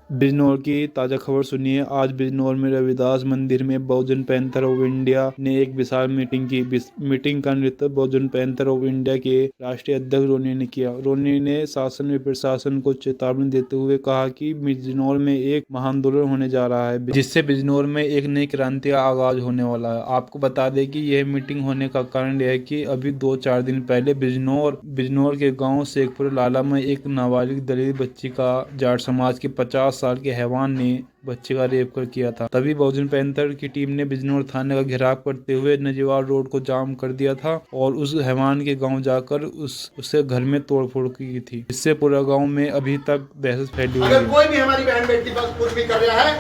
बिजनौर की ताज़ा खबर सुनिए। आज बिजनौर में रविदास मंदिर में बहुजन पैंथर ऑफ इंडिया ने एक विशाल मीटिंग की। मीटिंग का नेतृत्व बहुजन पैंथर ऑफ इंडिया के राष्ट्रीय अध्यक्ष रोनी ने किया। रोनी ने शासन व प्रशासन को चेतावनी देते हुए कहा कि बिजनौर में एक महाआंदोलन होने जा रहा है, जिससे बिजनौर में एक नई क्रांति का आगाज होने वाला है। आपको बता दें कि यह मीटिंग होने का कारण यह है कि अभी 2-4 दिन पहले बिजनौर के गाँव शेखपुर लाला में एक नाबालिग दलित बच्ची का जाट समाज के 50 साल के हैवान ने बच्चे का रेप कर किया था। तभी बहुजन पैंथर की टीम ने बिजनौर थाने का घेराव करते हुए नजीवार रोड को जाम कर दिया था और उस हैवान के गांव जाकर उससे घर में तोड़फोड़ की थी। इससे पूरा गांव में अभी तक दहशत फैली हुई है। अगर कोई भी हमारी बहन बेटी पर कुछ भी कर रहा है,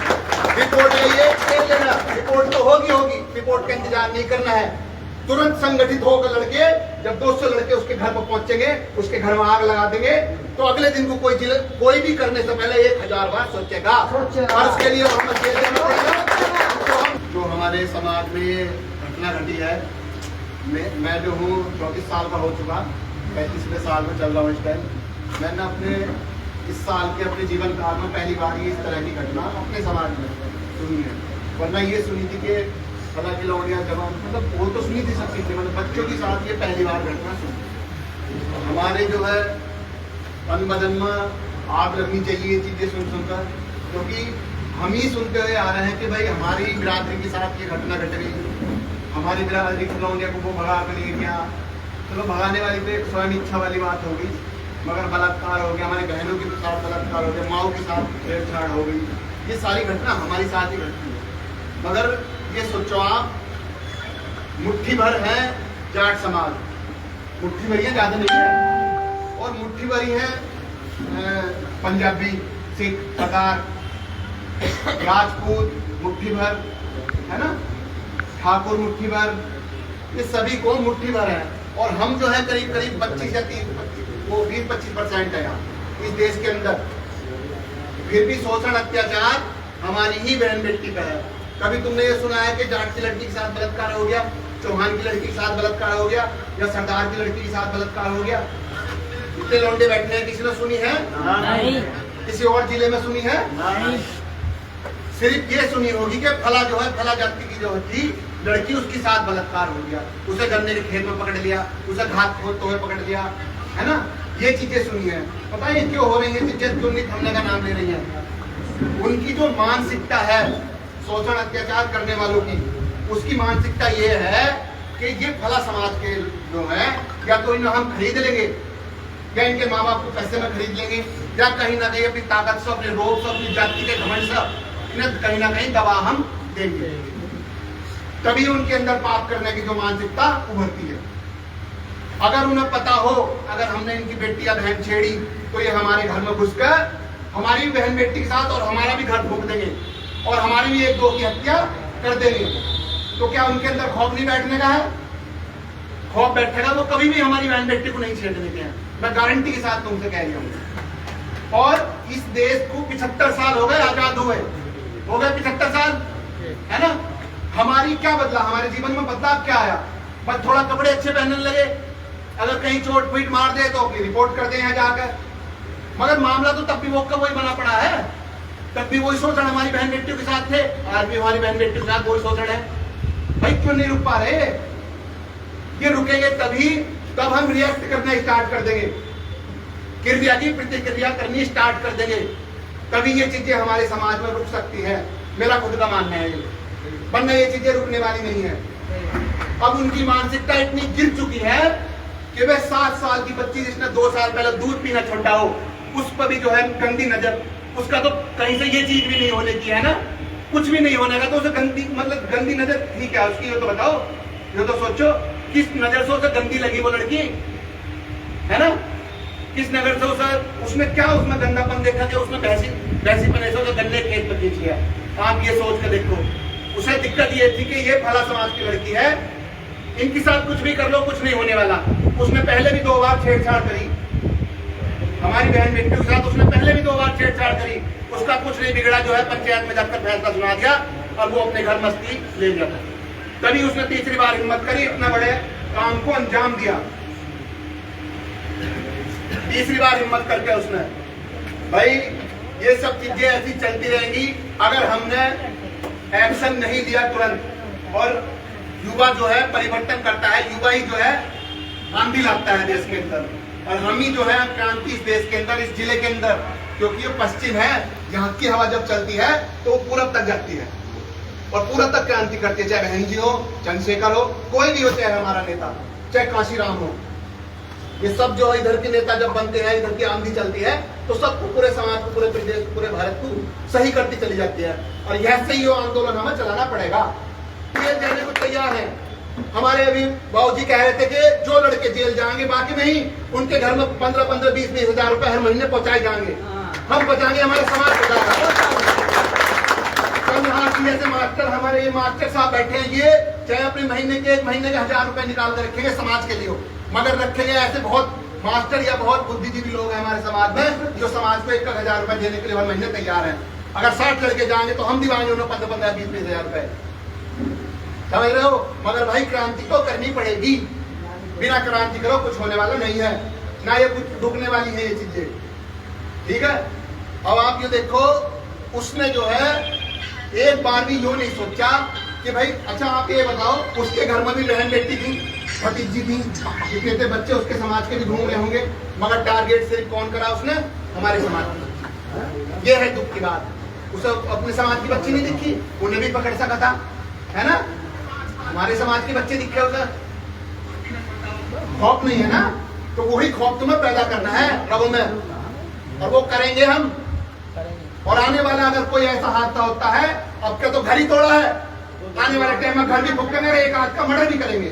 रिपोर्ट लेना। रिपोर्ट तो होगी, रिपोर्ट का इंतजार नहीं करना है। तुरंत संगठित होकर लड़के, जब 200 लड़के उसके घर पर पहुंचेंगे, उसके घर में आग लगा देंगे, तो अगले दिन को कोई भी करने से पहले 1000 बार सोचेगा और उसके लिए हमें जेल देना पड़ेगा। जो हमारे समाज में ये घटना घटी है, मैं जो हूँ 34 साल का हो चुका, 35वें साल में चल रहा हूँ इस टाइम। मैंने अपने इस साल के अपने जीवन काल में पहली बार इस तरह की घटना अपने समाज में सुनी है। वरना ये सुनी थी कि फला की लौड़ियाँ जवान, मतलब वो तो सुनी थी सब चीजें, मतलब बच्चों के साथ ये पहली बार घटना सुनी। हमारे जो है तन बदन में आग लगनी चाहिए ये चीजें सुनकर, क्योंकि हम ही सुनते हुए आ रहे हैं कि भाई हमारी बिरादरी के साथ ये घटना घट गई, हमारी बिरादरी की लौड़िया को वो भगा कर लिए गया। चलो भगाने वाली तो एक स्वयं इच्छा वाली बात हो गई, मगर बलात्कार हो गया, हमारी बहनों के साथ बलात्कार हो गया, माओ के साथ छेड़छाड़ हो गई, ये सारी घटना हमारे साथ ही घटती है। मगर ये सोचो आप, मुट्ठी भर है जाट समाज, मुट्ठी भर है, ज्यादा नहीं है, और मुट्ठी भरी है पंजाबी, सिख, सरदार, राजपूत मुट्ठी भर है ना, ठाकुर मुट्ठी भर, ये सभी को मुट्ठी भर है। और हम जो है करीब 25 या 20-25% है यहाँ इस देश के अंदर। फिर भी शोषण अत्याचार हमारी ही बहन बेटी का है। कभी तुमने ये सुना है कि जाट की लड़की के साथ बलात्कार हो गया, चौहान की लड़की के साथ बलात्कार हो गया, या सरदार की लड़की के साथ बलात्कार हो गया? इतने लौंडे बैठे हैं, किसी ने सुनी है? नहीं। किसी और जिले में सुनी है? नहीं। सिर्फ ये सुनी होगी कि फला जो है, फला जाति की जो थी लड़की, उसके साथ बलात्कार हो गया, उसे गन्ने के खेत में पकड़ लिया, उसे घात खोदते हुए पकड़ लिया, है ना, ये चीजें सुनी है। पता नहीं क्यों हो रही है चीजें, क्यों नहीं थमने का नाम ले रही है। उनकी जो मानसिकता है शोषण अत्याचार करने वालों की, उसकी मानसिकता ये है कि ये फला समाज के जो है, या तो इन्हें हम खरीद लेंगे, या इनके माँ बाप को पैसे में खरीद लेंगे, या कहीं ना कहीं अपनी ताकत से, अपने रोग से, अपनी जाति के घमंड से इन्हें कहीं ना कहीं दबा हम देंगे। तभी उनके अंदर पाप करने की जो मानसिकता उभरती है। अगर उन्हें पता हो, अगर हमने इनकी बेटी या बहन छेड़ी, तो ये हमारे घर में घुसकर हमारी भी बहन बेटी के साथ और हमारा भी घर फूंक देंगे और हमारी भी 1-2 की हत्या कर देंगे। तो क्या उनके अंदर खौफ नहीं बैठने का है? खौफ बैठेगा तो कभी भी हमारी बहन बेटी को नहीं छेड़ने के हैं, मैं गारंटी के साथ तुमसे कह रही हूँ। और इस देश को 75 साल हो गए आजाद हुए, हो गए 75 साल, है ना। हमारी क्या बदला, हमारे जीवन में बदलाव क्या आया? बस थोड़ा कपड़े अच्छे पहनने लगे, अगर कहीं चोट पीट मार दे तो अपनी रिपोर्ट कर दे यहाँ जाकर। मगर मामला तो तब भी वो का वही बना पड़ा है, तब भी वही शोषण हमारी बहन बेटियों के साथ थे, आज भी हमारी बहन बेटियों के साथ वही शोषण है। भाई क्यों नहीं रुक पा रहे? ये रुकेंगे तभी, तब हम रिएक्ट करना स्टार्ट कर देंगे, क्रिया की प्रतिक्रिया करनी स्टार्ट कर देंगे, तभी ये चीजें हमारे समाज में रुक सकती है। मेरा खुद का मानना है ये, वरना ये चीजें रुकने वाली नहीं है। अब उनकी मानसिकता इतनी गिर चुकी है कि वह 7 साल की बच्ची जिसने 2 साल पहले दूध पीना छोड़ा हो, उस पर भी जो है गंदी नजर, उसका तो कहीं से ये चीज भी नहीं होने की है ना, कुछ भी नहीं होने का, तो उसे गंदी, मतलब गंदी नजर ठीक है उसकी, ये तो बताओ, ये तो सोचो किस नजर से उसे गंदी लगी वो लड़की, है ना, किस नजर से उसे, उसने क्या उसमें गंदापन देखा कि उसने भैंसी पने से गन्ने खेत पर खींची है। आप ये सोच कर देखो, उसे दिक्कत ये थी कि ये फला समाज की लड़की है, इनके साथ कुछ भी कर लो कुछ नहीं होने वाला। उसने पहले भी 2 बार छेड़छाड़ करी, हमारी बहन बेटियों के साथ उसने पहले भी 2 बार छेड़छाड़ करी, उसका कुछ नहीं बिगड़ा, जो है पंचायत में जाकर फैसला सुना दिया और वो अपने घर मस्ती ले गया। तभी उसने तीसरी बार हिम्मत करी, इतना बड़े काम को अंजाम दिया। तीसरी बार हिम्मत करके उसने, भाई ये सब चीजें ऐसी चलती रहेंगी अगर हमने एक्शन नहीं लिया तुरंत। और युवा जो है परिवर्तन करता है, युवा ही जो है आंधी लाता है देश के अंदर, और हम ही जो है क्रांति इस देश के अंदर, इस जिले के अंदर, क्योंकि ये पश्चिम है, यहाँ की हवा जब चलती है तो वो पूरब तक जाती है और पूरब तक क्रांति करती है। चाहे बहन जी हो, चंद्रशेखर हो, कोई भी हो, चाहे हमारा नेता, चाहे काशीराम हो, ये सब जो इधर के नेता जब बनते हैं, इधर की आंधी चलती है तो सबको, पूरे समाज को, पूरे प्रदेश को, पूरे भारत को सही करती चली जाती है। और यह सही हो आंदोलन हमें चलाना पड़ेगा। जेल जाने को तैयार है। हमारे अभी बाबूजी कह रहे थे कि जो लड़के जेल जाएंगे, बाकी नहीं, उनके घर में 15-15, 20-20 हजार रुपए हर महीने पहुंचाए जाएंगे। हम पहुंचाएंगे, हमारे समाज पहुंचाएगा। जैसे मास्टर, हमारे ये मास्टर साहब बैठे हैं, ये चाहे अपने महीने के 1000 रुपए निकाल कर रखेंगे समाज के लिए, मगर रखेंगे ऐसे बहुत मास्टर या बहुत बुद्धिजीवी लोग हैं हमारे समाज में, जो समाज को 1000 रुपए देने के लिए हर महीने तैयार हैं। अगर 60 लड़के जाएंगे तो हम दिवाएंगे उन्हें 15-15, 20-20 हजार रुपए, समझ रहे हो। मगर भाई क्रांति तो करनी पड़ेगी, बिना क्रांति करो कुछ होने वाला नहीं है, ना ये कुछ रुकने वाली है ये चीजें, ठीक है। अब आप ये देखो, उसने जो है एक बार भी यो नहीं सोचा कि भाई अच्छा आप ये बताओ, उसके घर में भी बहन बेटी थी, भतीजी थी, कितने थे बच्चे उसके समाज के भी घूम रहे होंगे, मगर टारगेट सिर्फ कौन करा उसने, हमारे समाज में। ये है दुख की बात, उसे अपने समाज की बच्ची नहीं दिखी, उन्हें भी पकड़ सका था, है ना। हमारे समाज के बच्चे दिखे उसे, खौफ नहीं है ना, तो वही खौफ तुम्हें पैदा करना है रगों में, और वो करेंगे हम। और आने वाला अगर कोई ऐसा हादसा होता है, अब क्या तो घर ही तोड़ा है, आने वाले टाइम में घर भी फूकेंगे, एक आध का मर्डर भी करेंगे।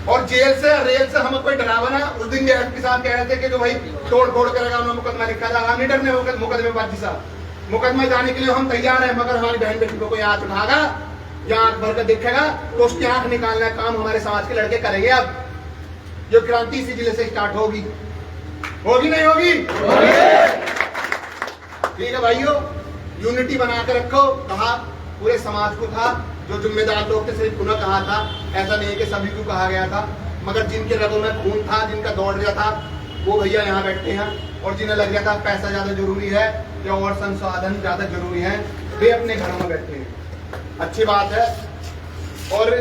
और जेल से, रेल से हमें कोई डरावा ना। उस दिन के साथ कह रहे थे कि जो भाई तोड़ फोड़ करेगा उन्होंने मुकदमा लिखा था, हम नहीं डरने मुकदमेबाजी साहब, मुकदमा जाने के लिए हम तैयार हैं, मगर हमारी बहन बेटी को कोई आंख उठाएगा या आंख भर कर देखेगा तो उसकी आंख निकालने का काम हमारे समाज के लड़के करेंगे। अब जो क्रांति इसी जिले से स्टार्ट होगी, होगी नहीं होगी? ठीक है भाइयों, यूनिटी बना के रखो। कहा पूरे समाज को था, जो जिम्मेदार लोग थे सिर्फ उन्हें कहा था, ऐसा नहीं है कि सभी को कहा गया था, मगर जिनके रगों में खून था, जिनका दौड़ रहा था, वो भैया यहाँ बैठे हैं। और जिन्हें लग रहा था पैसा ज्यादा जरूरी है या और संसाधन ज्यादा जरूरी है, वे अपने घरों में बैठे हैं। अच्छी बात है। और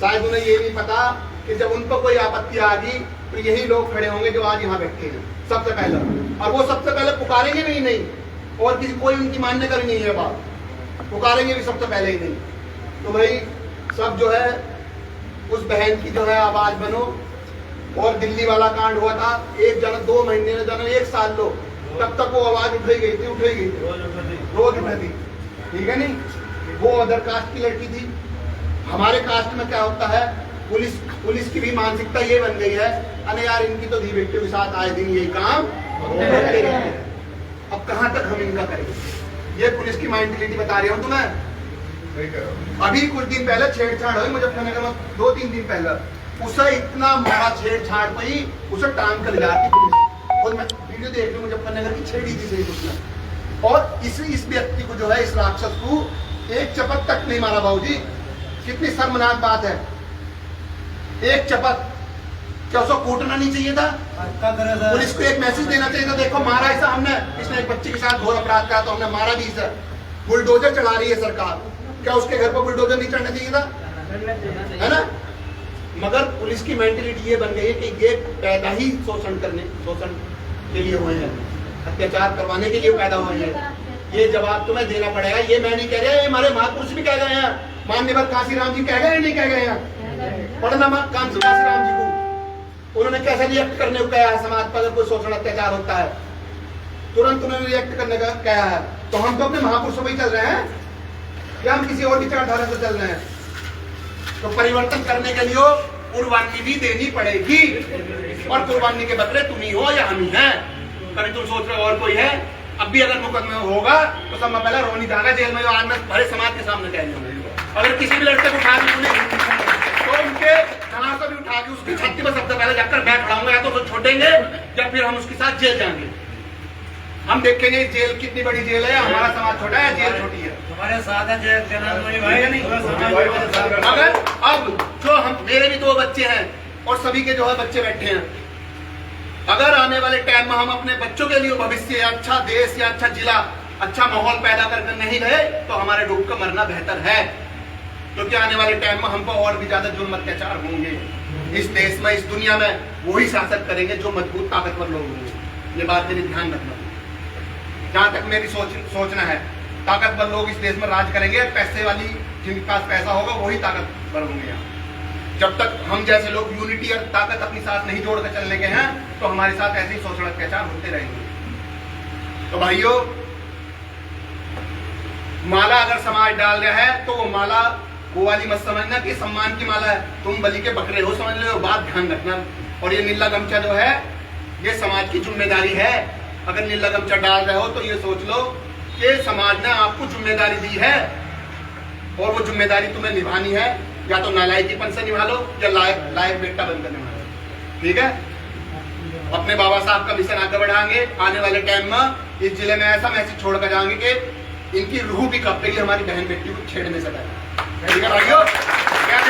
शायद उन्हें ये नहीं पता कि जब उन पर कोई आपत्ति आ गई तो यही लोग खड़े होंगे जो आज यहाँ बैठे हैं सबसे पहले, और वो सबसे पहले पुकारेंगे भी नहीं, और किसी कोई उनकी मानने का भी नहीं है बात, पुकारेंगे भी सबसे पहले ही नहीं। तो भाई सब जो है उस बहन की जो है आवाज बनो। और दिल्ली वाला कांड हुआ था, एक जना 2 महीने में जना 1 साल लो, तब तक वो आवाज उठाई गई थी, रोज उठती, ठीक है नहीं। वो अदर कास्ट की लड़की थी। हमारे कास्ट में क्या होता है, पुलिस की भी मानसिकता ये बन गई है, अरे यार इनकी तो धी बेटे के साथ आए दिन यही काम करते रहते हैं, अब कहां तक हम इनका करेंगे। ये पुलिस की मेंटालिटी बता रही हूँ तुम्हें। अभी कुछ दिन पहले छेड़छाड़ हुई मुजफ्फरनगर में, 2-3 दिन पहले, उसे इतना मारा छेड़छाड़ हुई, उसे टांग कर ले जाती पुलिस। और मैं वीडियो देख रही हूँ, मुजफ्फरनगर की छेड़ी थी सही उसने। और इस व्यक्ति को जो है, इस राक्षस को एक चपत तक नहीं मारा। बाबूजी कितनी शर्मनाक बात है, एक चपत। क्या उसको कूटना नहीं चाहिए था? पुलिस को एक मैसेज देना चाहिए था, देखो मारा ऐसा हमने, इसने एक बच्चे के साथ घोर अपराध करा तो हमने मारा भी इसे। बुलडोजर चला रही है सरकार, क्या उसके घर पर बुलडोजर नहीं चढ़ना चाहिए था? है ना। मगर पुलिस की मेंटालिटी ये बन गई है कि ये पैदा ही शोषण के लिए हुए हैं, अत्याचार करवाने के लिए पैदा हुए हैं। ये जवाब तुम्हें देना पड़ेगा। ये मैं नहीं कह रहा, ये हमारे महापुरुष भी कह गए हैं, माननीय काशीराम जी कह गए, नहीं कह गए हैं। पढ़ना काशीराम जी को, उन्होंने कैसे रिएक्ट करने को कहा है समाज पर अगर कोई शोषण अत्याचार होता है, तुरंत उन्होंने रिएक्ट करने का कहा है। तो हम तो अपने महापुरुषों पर चल रहे हैं या हम किसी और विचारधारा से चल रहे हैं? तो परिवर्तन करने के लिए कुर्बानी भी देनी पड़ेगी, और कुर्बानी के बदले तुम ही हो या हम ही हैं। कभी तुम सोच रहे हो और कोई है? अब भी अगर मुकदमा होगा तो सब पहले रोनी जाएगा जेल में, आज मैं भरे समाज के सामने कह रही हूँ। अगर किसी भी लड़के को उठा तो उनके कहाँ से भी उठा के उसकी छाती में सबसे पहले जाकर मैं खड़ा हूँ, या तो उसको छोड़ेंगे या फिर हम उसके साथ जेल जाएंगे। हम देखेंगे जेल कितनी बड़ी जेल है, हमारा समाज छोटा है, जेल छोटी है। हमारे साथ है भाई नहीं। मगर अब जो हम, मेरे भी 2 बच्चे हैं और सभी के जो है बच्चे बैठे हैं, अगर आने वाले टाइम में हम अपने बच्चों के लिए भविष्य या अच्छा देश या अच्छा जिला, अच्छा माहौल पैदा करके नहीं रहे तो हमारे डूब कर मरना बेहतर है, क्योंकि आने वाले टाइम में हम पर और भी ज्यादा जुल्म अत्याचार होंगे इस देश में, इस दुनिया में। वही शासक करेंगे जो मजबूत ताकतवर लोग होंगे। ये बात मेरी ध्यान रखना। जहां तक मेरी सोचना है, ताकतवर लोग इस देश में राज करेंगे। पैसे वाली जिनके पास पैसा होगा वही ताकतवर होंगे यहाँ। जब तक हम जैसे लोग यूनिटी और ताकत अपनी साथ नहीं जोड़कर चलने के हैं तो हमारे साथ ऐसे ही शोषण अत्याचार होते रहेंगे। तो भाइयों, माला अगर समाज डाल रहा है तो वो माला वो वाली मत समझना कि सम्मान की माला है, तुम बलि के बकरे हो समझ लो। बात ध्यान रखना। और ये नीला गमछा जो है ये समाज की जिम्मेदारी है। अगर नीला गमछा डाल रहे हो तो ये सोच लो कि समाज ने आपको जिम्मेदारी दी है और वो जिम्मेदारी तुम्हें निभानी है। या तो नालायकीपन से निभा लो या लायक बेटा बनकर निभा लो। ठीक है, अपने बाबा साहब का मिशन आगे बढ़ाएंगे। आने वाले टाइम में इस जिले में ऐसा मैसेज छोड़कर जाएंगे कि इनकी रूह भी कब तक हमारी बहन बेटी को छेड़ने से पहले। ठीक है भाइयों, क्या